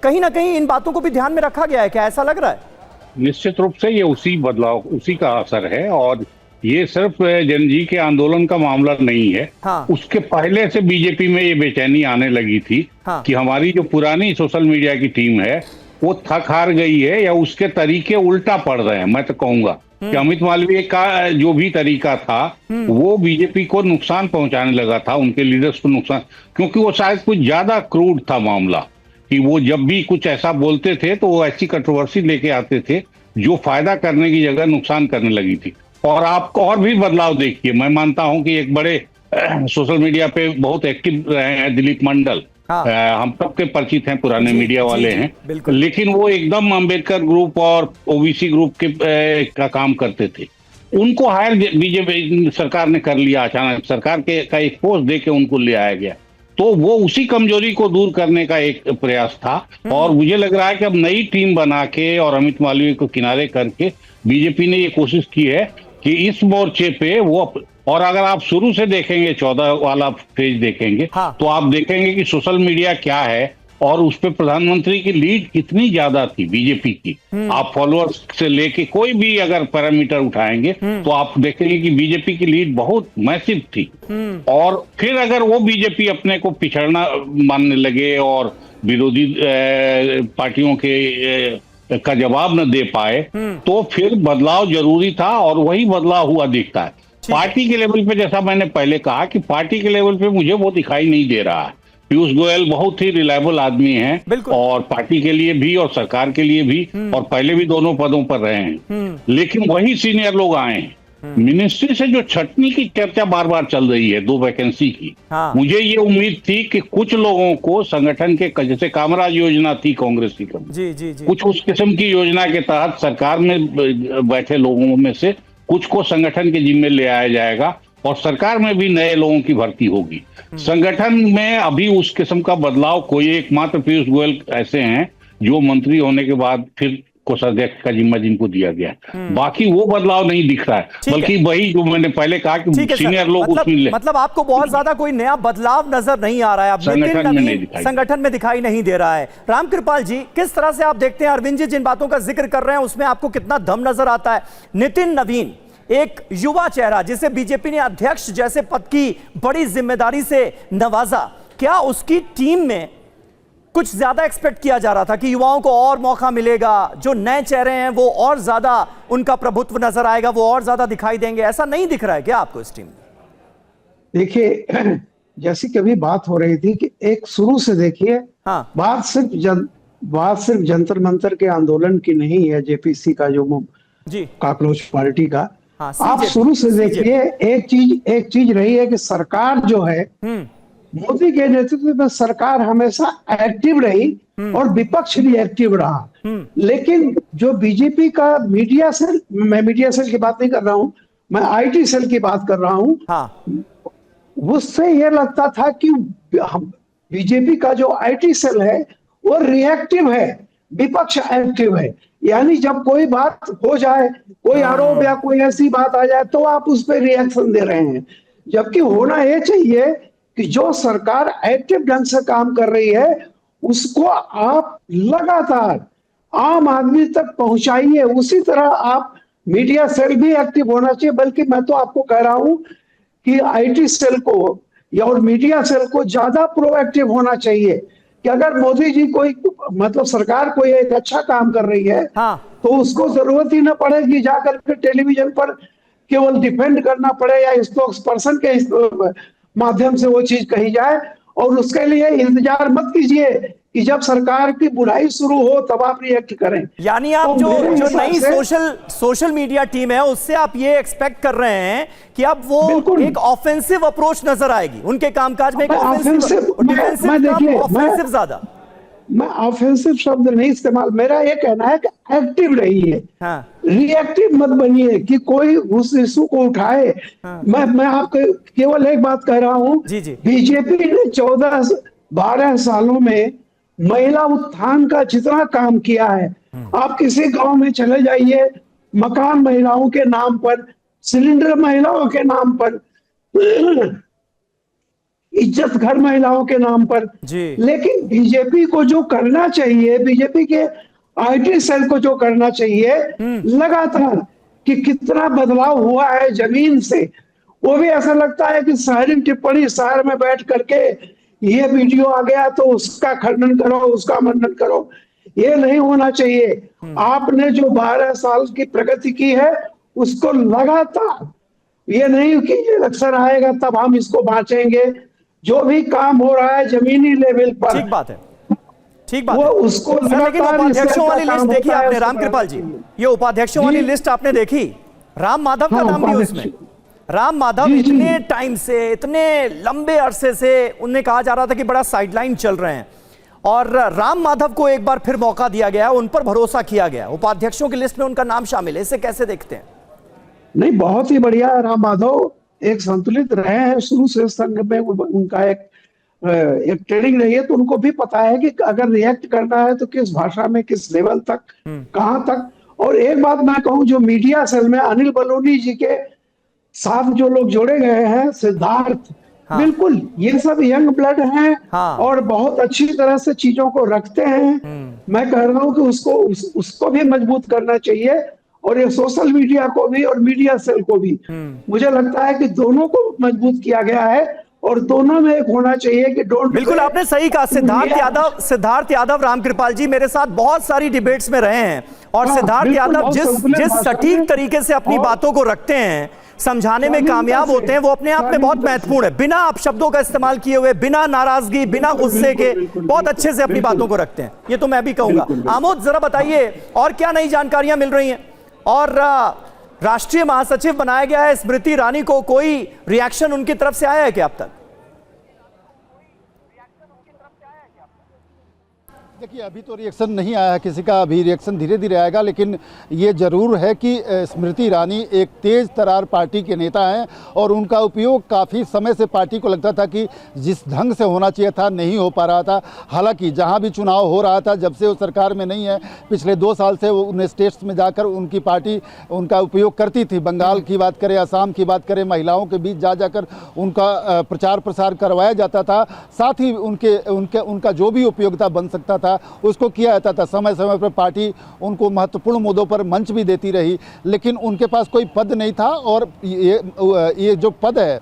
कहीं ना कहीं इन बातों को भी ध्यान में रखा गया है? क्या ऐसा लग रहा है? निश्चित रूप से ये उसी बदलाव, उसी का असर है। और ये सिर्फ जनजी के आंदोलन का मामला नहीं है। उसके पहले से बीजेपी में ये बेचैनी आने लगी थी कि हमारी जो पुरानी सोशल मीडिया की टीम है वो थक हार गई है या उसके तरीके उल्टा पड़ रहे हैं। मैं तो कहूंगा कि अमित मालवीय का जो भी तरीका था वो बीजेपी को नुकसान पहुंचाने लगा था, उनके लीडर्स को नुकसान, क्योंकि वो शायद कुछ ज्यादा क्रूड था मामला कि वो जब भी कुछ ऐसा बोलते थे तो वो ऐसी कंट्रोवर्सी लेके आते थे जो फायदा करने की जगह नुकसान करने लगी थी। और आपको और भी बदलाव देखिए, मैं मानता हूं कि एक बड़े सोशल मीडिया पे बहुत एक्टिव रहे हैं दिलीप मंडल। हम सबके परिचित हैं, पुराने मीडिया वाले हैं, लेकिन वो एकदम अंबेडकर ग्रुप और ओबीसी ग्रुप के का काम करते थे। उनको हायर बीजेपी सरकार ने कर लिया, अचानक सरकार का एक पोस्ट दे के उनको ले आया गया। तो वो उसी कमजोरी को दूर करने का एक प्रयास था। और मुझे लग रहा है कि अब नई टीम बना के और अमित मालवीय को किनारे करके बीजेपी ने ये कोशिश की है कि इस मोर्चे पे वो, और अगर आप शुरू से देखेंगे 14 वाला फेज देखेंगे तो आप देखेंगे कि सोशल मीडिया क्या है और उस पे प्रधानमंत्री की लीड कितनी ज्यादा थी बीजेपी की। आप फॉलोअर्स से लेके कोई भी अगर पैरामीटर उठाएंगे तो आप देखेंगे कि बीजेपी की लीड बहुत मैसिव थी। और फिर अगर वो बीजेपी अपने को पिछड़ना मानने लगे और विरोधी पार्टियों के का जवाब न दे पाए तो फिर बदलाव जरूरी था और वही बदलाव हुआ दिखता है। पार्टी के लेवल पे, जैसा मैंने पहले कहा कि पार्टी के लेवल पे मुझे वो दिखाई नहीं दे रहा है। पीयूष गोयल बहुत ही रिलायबल आदमी हैं और पार्टी के लिए भी और सरकार के लिए भी, और पहले भी दोनों पदों पर रहे हैं। लेकिन वही सीनियर लोग आए हैं। मिनिस्ट्री से जो छटनी की चर्चा बार बार चल रही है 2 वैकेंसी की, मुझे ये उम्मीद थी कि कुछ लोगों को संगठन के, जैसे कामराज योजना थी कांग्रेस की, कुछ उस किस्म की योजना के तहत सरकार में बैठे लोगों में से कुछ को संगठन के जिम्मे ले आया जाएगा और सरकार में भी नए लोगों की भर्ती होगी। संगठन में अभी उस किस्म का बदलाव कोई एकमात्र पीयूष गोयल ऐसे हैं जो मंत्री होने के बाद फिर कोषाध्यक्ष का जिम्मा जिनको दिया गया, बाकी वो बदलाव नहीं दिख रहा है, बल्कि वही जो मैंने पहले कहा कि सीनियर लोग उसमें मतलब आपको बहुत ज्यादा कोई नया बदलाव नजर नहीं आ रहा है, संगठन में दिखाई नहीं दे रहा है। रामकृपाल जी, किस तरह से आप देखते हैं, अरविंद जी जिन बातों का जिक्र कर रहे हैं उसमें आपको कितना दम नजर आता है? नितिन नवीन एक युवा चेहरा जिसे बीजेपी ने अध्यक्ष जैसे पद की बड़ी जिम्मेदारी से नवाजा, क्या उसकी टीम में कुछ ज्यादा एक्सपेक्ट किया जा रहा था कि युवाओं को और मौका मिलेगा, जो नए चेहरे हैं वो और ज्यादा उनका प्रभुत्व नजर आएगा, वो और ज्यादा दिखाई देंगे? ऐसा नहीं दिख रहा है क्या आपको इस टीम में? देखिए, जैसी कभी बात हो रही थी कि एक शुरू से देखिए, बात सिर्फ जंतर मंतर के आंदोलन की नहीं है, जेपीसी का जो कॉकरोच पार्टी का, आप शुरू से देखिए एक चीज रही है कि सरकार जो है मोदी के नेतृत्व में सरकार हमेशा एक्टिव रही और विपक्ष भी एक्टिव रहा। लेकिन जो बीजेपी का मीडिया सेल, मैं मीडिया सेल की बात नहीं कर रहा हूं, मैं आईटी सेल की बात कर रहा हूं, उससे यह लगता था कि बीजेपी का जो आईटी सेल है वो रिएक्टिव है, विपक्ष एक्टिव है। यानी जब कोई बात हो जाए, कोई आरोप या कोई ऐसी बात आ जाए तो आप उस पर रिएक्शन दे रहे हैं, जबकि होना यह चाहिए कि जो सरकार एक्टिव ढंग से काम कर रही है उसको आप लगातार आम आदमी तक पहुंचाइए। उसी तरह आप मीडिया सेल भी एक्टिव होना चाहिए। बल्कि मैं तो आपको कह रहा हूं कि आईटी सेल को या और मीडिया सेल को ज्यादा प्रोएक्टिव होना चाहिए कि अगर मोदी जी कोई मतलब सरकार कोई एक अच्छा काम कर रही है, हाँ। तो उसको जरूरत ही ना पड़े कि जाकर के टेलीविजन पर केवल डिफेंड करना पड़े या स्पोक्स पर्सन के माध्यम से वो चीज कही जाए। और उसके लिए इंतजार मत कीजिए कि जब सरकार की बुराई शुरू हो तब आप रिएक्ट करें। यानी आप तो जो नई सोशल मीडिया टीम है उससे आप ये एक्सपेक्ट कर रहे हैं कि अब वो एक ऑफेंसिव अप्रोच नजर आएगी उनके कामकाज में, एक ऑफेंसिव ज्यादा। मैं ऑफेंसिव शब्द नहीं इस्तेमाल, मेरा ये कहना है कि एक्टिव रहिए, हाँ। रिएक्टिव मत बनिए कि कोई उस इशू को उठाए। हाँ। मैं आपको केवल एक बात कह रहा हूं, बीजेपी ने 14-12 सालों में महिला उत्थान का जितना काम किया है, आप किसी गांव में चले जाइए, मकान महिलाओं के नाम पर, सिलेंडर महिलाओं के नाम पर, इज्जत घर महिलाओं के नाम पर। लेकिन बीजेपी को जो करना चाहिए, बीजेपी के आईटी सेल को जो करना चाहिए लगातार, कि कितना बदलाव हुआ है जमीन से, वो भी ऐसा लगता है कि शहरी टिप्पणी शहर में बैठ करके ये वीडियो आ गया तो उसका खंडन करो, उसका मंडन करो, ये नहीं होना चाहिए। आपने जो 12 साल की प्रगति की है उसको लगातार, ये नहीं कि इलेक्शन आएगा तब हम इसको बांचेंगे, जो भी काम हो रहा है जमीनी लेवल पर, ठीक बात है, ठीक बात वो है। उसको लेकिन उपाध्यक्षों वाली लिस्ट देखी आपने रामकृपाल जी, ये उपाध्यक्षों वाली लिस्ट आपने देखी, राम माधव का नाम भी उसमें। राम माधव इतने टाइम से, इतने लंबे अरसे से उन्हें कहा जा रहा था कि बड़ा साइडलाइन चल रहे हैं, और राम माधव को एक बार फिर मौका दिया गया, उन पर भरोसा किया गया, उपाध्यक्षों की लिस्ट में उनका नाम शामिल है। इसे कैसे देखते हैं? नहीं, बहुत ही बढ़िया। राम माधव एक संतुलित रहे हैं शुरू से, संघ में उनका एक ट्रेनिंग रही है, तो उनको भी पता है कि अगर रिएक्ट करना है तो किस भाषा में, किस लेवल तक, कहां तक। और एक बात मैं कहूं, जो मीडिया सेल में अनिल बलूनी जी के साथ जो लोग जोड़े गए हैं, सिद्धार्थ, बिल्कुल ये सब यंग ब्लड हैं, और बहुत अच्छी तरह से चीजों को रखते हैं। मैं कह रहा हूं कि उसको भी मजबूत करना चाहिए, और ये सोशल मीडिया को भी और मीडिया सेल को भी। मुझे लगता है कि दोनों को मजबूत किया गया है, और दोनों में एक होना चाहिए कि डोंट। बिल्कुल आपने सही कहा। सिद्धार्थ यादव रामकृपाल जी मेरे साथ बहुत सारी डिबेट्स में रहे हैं, और सिद्धार्थ यादव जिस सटीक तरीके से अपनी बातों को रखते हैं, समझाने में कामयाब होते हैं, वो अपने आप में बहुत महत्वपूर्ण है। बिना आप शब्दों का इस्तेमाल किए हुए, बिना नाराजगी, बिना गुस्से के बहुत अच्छे से अपनी बातों को रखते हैं, ये तो मैं भी कहूंगा। आमोद, जरा बताइए और क्या नई जानकारियां मिल रही हैं? और राष्ट्रीय महासचिव बनाया गया है स्मृति ईरानी को, कोई रिएक्शन उनकी तरफ से आया है क्या अब तक? देखिए, अभी तो रिएक्शन नहीं आया है किसी का, अभी रिएक्शन धीरे धीरे आएगा। लेकिन ये ज़रूर है कि स्मृति ईरानी एक तेज़ तरार पार्टी के नेता हैं, और उनका उपयोग काफ़ी समय से पार्टी को लगता था कि जिस ढंग से होना चाहिए था नहीं हो पा रहा था। हालांकि जहां भी चुनाव हो रहा था, जब से वो सरकार में नहीं है, पिछले 2 साल से वो उन स्टेट्स में जाकर उनकी पार्टी उनका उपयोग करती थी। बंगाल की बात करें, असम की बात करें, महिलाओं के बीच जाकर उनका प्रचार प्रसार करवाया जाता था। साथ ही उनका जो भी उपयोगिता बन सकता था उसको किया जाता था। समय समय पर पार्टी उनको महत्वपूर्ण मुद्दों पर मंच भी देती रही, लेकिन उनके पास कोई पद नहीं था। और ये जो पद है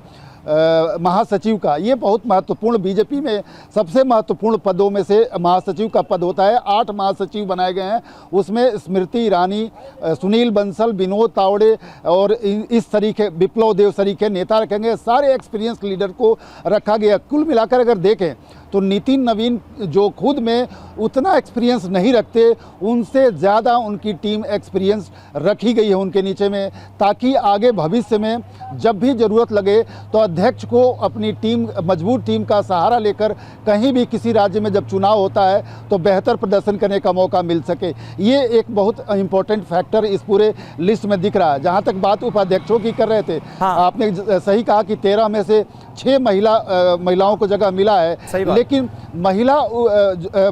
महासचिव का, ये बहुत महत्वपूर्ण, बीजेपी में सबसे महत्वपूर्ण पदों में से महासचिव का पद होता है। 8 महासचिव बनाए गए हैं, उसमें स्मृति ईरानी, सुनील बंसल, विनोद तावड़े और इस तरीके विप्लव देव सरीखे नेता रखेंगे। सारे एक्सपीरियंस लीडर को रखा गया। कुल मिलाकर अगर देखें तो नितिन नवीन जो खुद में उतना एक्सपीरियंस नहीं रखते, उनसे ज़्यादा उनकी टीम एक्सपीरियंस रखी गई है उनके नीचे में, ताकि आगे भविष्य में जब भी ज़रूरत लगे तो अध्यक्ष को अपनी टीम, मजबूत टीम का सहारा लेकर कहीं भी किसी राज्य में जब चुनाव होता है तो बेहतर प्रदर्शन करने का मौका मिल सके। ये एक बहुत इंपॉर्टेंट फैक्टर इस पूरे लिस्ट में दिख रहा है। जहाँ तक बात उपाध्यक्षों की कर रहे थे, आपने सही कहा कि 13 में से 6 महिलाओं को जगह मिला है, लेकिन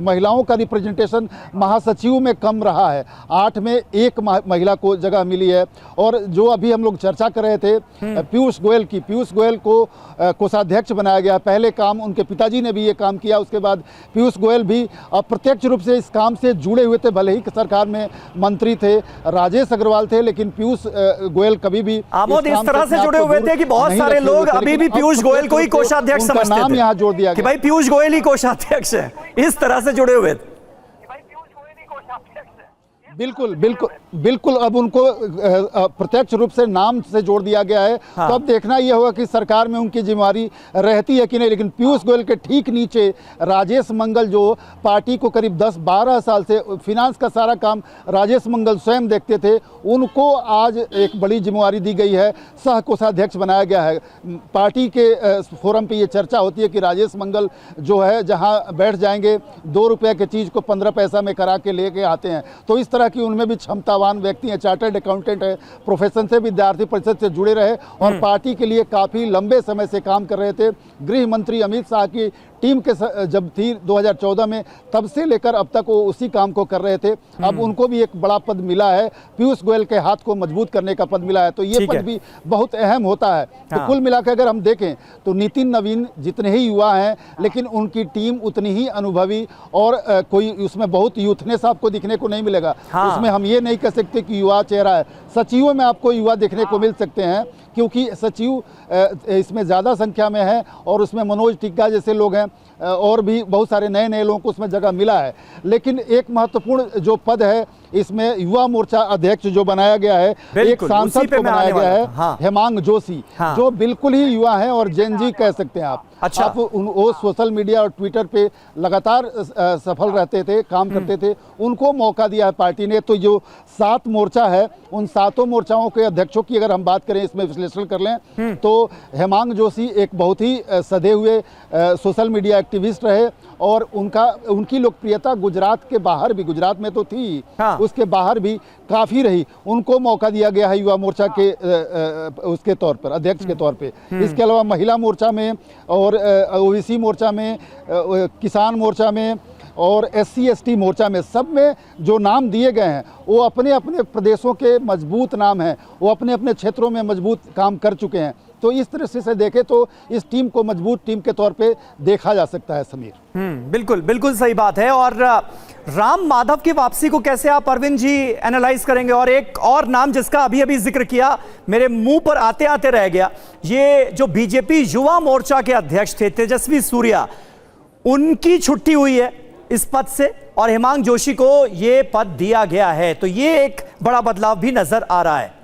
महिलाओं का रिप्रेजेंटेशन महासचिव में कम रहा है। 8 में 1 महिला को जगह मिली है। और जो अभी हम लोग चर्चा कर रहे थे पीयूष गोयल को कोषाध्यक्ष बनाया गया। पहले काम उनके पिताजी ने भी ये काम किया, उसके बाद पीयूष गोयल भी अप्रत्यक्ष रूप से इस काम से जुड़े हुए थे। भले ही सरकार में मंत्री थे, राजेश अग्रवाल थे, लेकिन पीयूष गोयल कभी भी इस तरह से जुड़े हुए थे कि बहुत सारे लोग अभी भी पीयूष गोयल को ही कोषाध्यक्ष समझते थे। नाम यहाँ जोड़ दिया कि भाई पीयूष गोयल ही कोषाध्यक्ष है, इस तरह से जुड़े हुए थे। बिल्कुल अब उनको प्रत्यक्ष रूप से नाम से जोड़ दिया गया है। हाँ। तो अब देखना यह होगा कि सरकार में उनकी जिम्मेवारी रहती है कि नहीं। लेकिन पीयूष गोयल के ठीक नीचे राजेश मंगल, जो पार्टी को करीब 10-12 साल से फिनांस का सारा काम राजेश मंगल स्वयं देखते थे, उनको आज एक बड़ी जिम्मेवारी दी गई है, सह कोषाध्यक्ष बनाया गया है। पार्टी के फोरम पे ये चर्चा होती है कि राजेश मंगल जो है जहाँ बैठ जाएंगे 2 रुपये की चीज़ को 15 पैसा में करा के लेके आते हैं। तो इस तरह की उनमें भी क्षमतावान व्यक्ति हैं, चार्टर्ड अकाउंटेंट है, प्रोफेशन से विद्यार्थी परिषद से जुड़े रहे और पार्टी के लिए काफ़ी लंबे समय से काम कर रहे थे। गृह मंत्री अमित शाह की टीम के जब थी 2014 में, तब से लेकर अब तक वो उसी काम को कर रहे थे। अब उनको भी एक बड़ा पद मिला है, पीयूष गोयल के हाथ को मजबूत करने का पद मिला है, तो ये पद भी बहुत अहम होता है। हाँ। तो कुल मिलाकर अगर हम देखें तो नितिन नवीन जितने ही युवा हैं, लेकिन उनकी टीम उतनी ही अनुभवी और कोई उसमें बहुत यूथनेस आपको दिखने को नहीं मिलेगा। हाँ। उसमें हम ये नहीं कह सकते कि युवा चेहरा है। सचिवों में आपको युवा देखने को मिल सकते हैं, क्योंकि सचिव इसमें ज़्यादा संख्या में है और उसमें मनोज टिग्गा जैसे लोग हैं और भी बहुत सारे नए लोगों को उसमें जगह मिला है। लेकिन एक महत्वपूर्ण जो पद है इसमें युवा मोर्चा अध्यक्ष जो बनाया गया है, एक सांसद को बनाया गया है। हाँ। हेमांग जोशी। हाँ। जो बिल्कुल ही युवा है और जेनजी कह सकते हैं आप। अच्छा। आप वो सोशल मीडिया और ट्विटर पे लगातार सफल रहते थे, काम करते थे, उनको मौका दिया है पार्टी ने। तो जो 7 मोर्चा है, उन 7 मोर्चाओं के अध्यक्षों की अगर हम बात करें, इसमें विश्लेषण कर लें तो हेमांग जोशी एक बहुत ही सधे हुए सोशल मीडिया एक्टिविस्ट रहे और उनकी लोकप्रियता गुजरात के बाहर भी, गुजरात में तो थी। हाँ। उसके बाहर भी काफ़ी रही। उनको मौका दिया गया है युवा मोर्चा के उसके तौर पर, अध्यक्ष के तौर पे। इसके अलावा महिला मोर्चा में और ओबीसी मोर्चा में, किसान मोर्चा में और SC ST मोर्चा में, सब में जो नाम दिए गए हैं वो अपने अपने प्रदेशों के मजबूत नाम हैं, वो अपने अपने क्षेत्रों में मजबूत काम कर चुके हैं। तो इस तरह से देखें तो इस टीम को मजबूत टीम के तौर पे देखा जा सकता है। समीर, बिल्कुल सही बात है। और राम माधव की वापसी को कैसे आप अरविंद जी एनालाइज करेंगे? और एक और नाम जिसका अभी जिक्र किया, मेरे मुंह पर आते आते रह गया, ये जो बीजेपी युवा मोर्चा के अध्यक्ष थे तेजस्वी सूर्या, उनकी छुट्टी हुई है इस पद से और हेमांग जोशी को ये पद दिया गया है। तो ये एक बड़ा बदलाव भी नजर आ रहा है।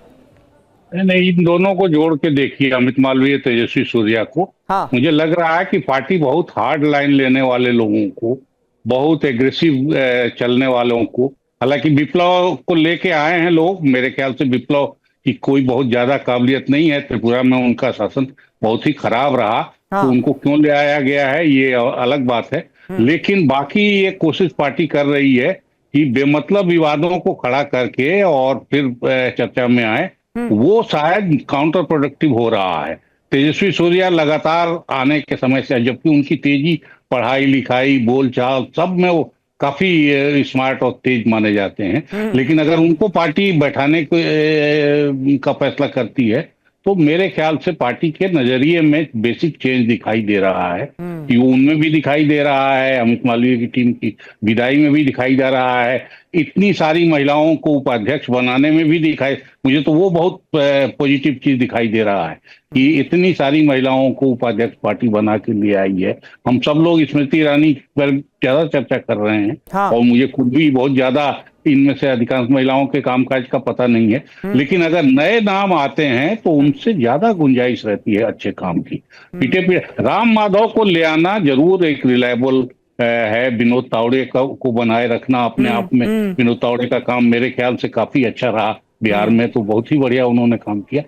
नहीं, इन दोनों को जोड़ के देखिए, अमित मालवीय, तेजस्वी सूर्या को। हाँ। मुझे लग रहा है कि पार्टी बहुत हार्ड लाइन लेने वाले लोगों को, बहुत एग्रेसिव चलने वालों को, हालांकि विप्लव को लेके आए हैं लोग, मेरे ख्याल से विप्लव की कोई बहुत ज्यादा काबिलियत नहीं है। त्रिपुरा में उनका शासन बहुत ही खराब रहा। हाँ। तो उनको क्यों ले आया गया है ये अलग बात है। लेकिन बाकी ये कोशिश पार्टी कर रही है कि बेमतलब विवादों को खड़ा करके और फिर चर्चा में आए, वो शायद काउंटर प्रोडक्टिव हो रहा है। तेजस्वी सूर्या लगातार आने के समय से, जबकि उनकी तेजी पढ़ाई लिखाई बोलचाल सब में वो काफी स्मार्ट और तेज माने जाते हैं, लेकिन अगर उनको पार्टी बैठाने का फैसला करती है तो मेरे ख्याल से पार्टी के नजरिए में बेसिक चेंज दिखाई दे रहा है। कि उनमें भी दिखाई दे रहा है, अमित मालवीय की टीम की विदाई में भी दिखाई दे रहा है, इतनी सारी महिलाओं को उपाध्यक्ष बनाने में भी दिखाई, मुझे तो वो बहुत पॉजिटिव चीज दिखाई दे रहा है कि इतनी सारी महिलाओं को उपाध्यक्ष पार्टी बना के ले आई है। हम सब लोग स्मृति ईरानी पर ज्यादा चर्चा कर रहे हैं। हाँ। और मुझे खुद भी बहुत ज्यादा इनमें से अधिकांश महिलाओं के कामकाज का पता नहीं है, लेकिन अगर नए नाम आते हैं तो उनसे ज्यादा गुंजाइश रहती है अच्छे काम की। पीटे राम माधव को ले आना जरूर एक रिलायबल है। विनोद तावड़े को बनाए रखना अपने आप में, विनोद तावड़े का काम मेरे ख्याल से काफी अच्छा रहा बिहार में, तो बहुत ही बढ़िया उन्होंने काम किया।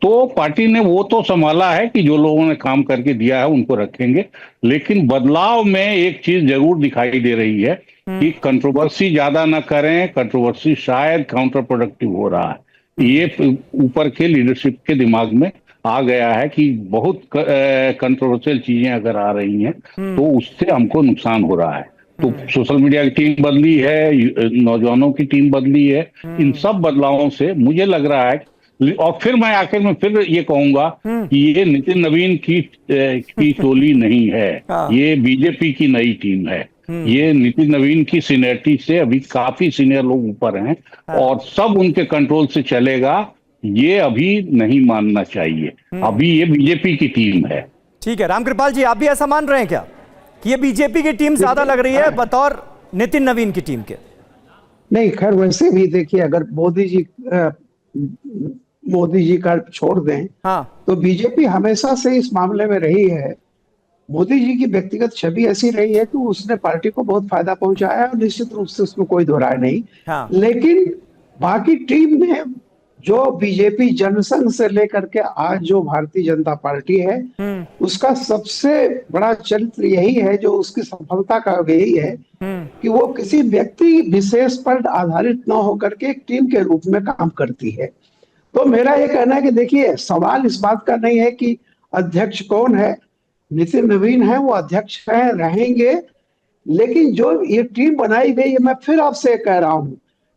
तो पार्टी ने वो तो संभाला है कि जो लोगों ने काम करके दिया है उनको रखेंगे, लेकिन बदलाव में एक चीज जरूर दिखाई दे रही है कि कंट्रोवर्सी ज्यादा ना करें। कंट्रोवर्सी शायद काउंटर प्रोडक्टिव हो रहा है, ये ऊपर के लीडरशिप के दिमाग में आ गया है कि बहुत कंट्रोवर्शियल चीजें अगर आ रही हैं तो उससे हमको नुकसान हो रहा है। तो सोशल मीडिया की टीम बदली है, नौजवानों की टीम बदली है, इन सब बदलावों से मुझे लग रहा है। और फिर मैं आखिर में फिर ये कहूंगा कि ये नितिन नवीन की टोली नहीं है, ये बीजेपी की नई टीम है। ये नितिन नवीन की सीनियरिटी से अभी काफी सीनियर लोग ऊपर हैं और सब उनके कंट्रोल से चलेगा, ये अभी नहीं मानना चाहिए। अभी ये बीजेपी की टीम है। ठीक है, रामकृपाल जी, आप भी ऐसा मान रहे हैं क्या कि ये बीजेपी की टीम ज्यादा लग रही है बतौर नितिन नवीन की टीम के? नहीं, खैर वैसे भी देखिए, अगर मोदी जी का छोड़ दें तो बीजेपी हमेशा से इस मामले में रही है। मोदी जी की व्यक्तिगत छवि ऐसी रही है कि उसने पार्टी को बहुत फायदा पहुंचाया और निश्चित रूप से उसमें कोई दो राय नहीं। लेकिन बाकी टीम में जो बीजेपी जनसंघ से लेकर के आज जो भारतीय जनता पार्टी है, उसका सबसे बड़ा चरित्र यही है, जो उसकी सफलता का यही है कि वो किसी व्यक्ति विशेष पर आधारित न होकर के एक टीम के रूप में काम करती है। तो मेरा ये कहना है कि देखिए, सवाल इस बात का नहीं है कि अध्यक्ष कौन है, नितिन नवीन है, वो अध्यक्ष है, रहेंगे। लेकिन जो ये टीम बनाई गई है, मैं फिर आपसे कह रहा हूं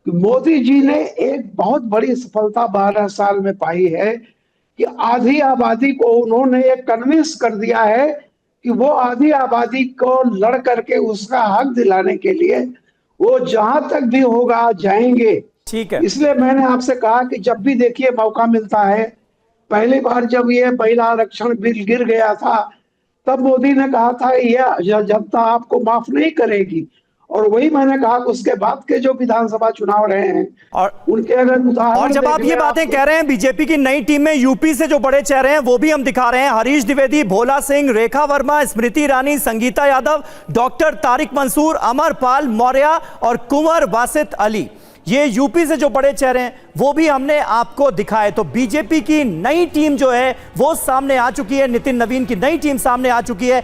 कि मोदी जी ने एक बहुत बड़ी सफलता 12 साल में पाई है कि आधी आबादी को उन्होंने एक कन्विंस कर दिया है कि वो आधी आबादी को लड़ करके उसका हक दिलाने के लिए वो जहां तक भी होगा जाएंगे। ठीक है, इसलिए मैंने आपसे कहा कि जब भी देखिए मौका मिलता है, पहली बार जब ये महिला आरक्षण बिल गिर गया था तब मोदी ने कहा था ये जनता आपको माफ नहीं करेगी, और वही मैंने कहा कि उसके बाद के जो विधानसभा चुनाव रहे हैं और उनके अगर उदाहरण, और जब आप ये बातें कह रहे हैं, बीजेपी की नई टीम में यूपी से जो बड़े चेहरे हैं वो भी हम दिखा रहे हैं, हरीश द्विवेदी, भोला सिंह, रेखा वर्मा, स्मृति ईरानी, संगीता यादव, डॉक्टर तारिक मंसूर, अमरपाल मौर्य और कुंवर वासित अली, ये यूपी से जो बड़े चेहरे हैं वो भी हमने आपको दिखाए। तो बीजेपी की नई टीम जो है वो सामने आ चुकी है, नितिन नवीन की नई टीम सामने आ चुकी है।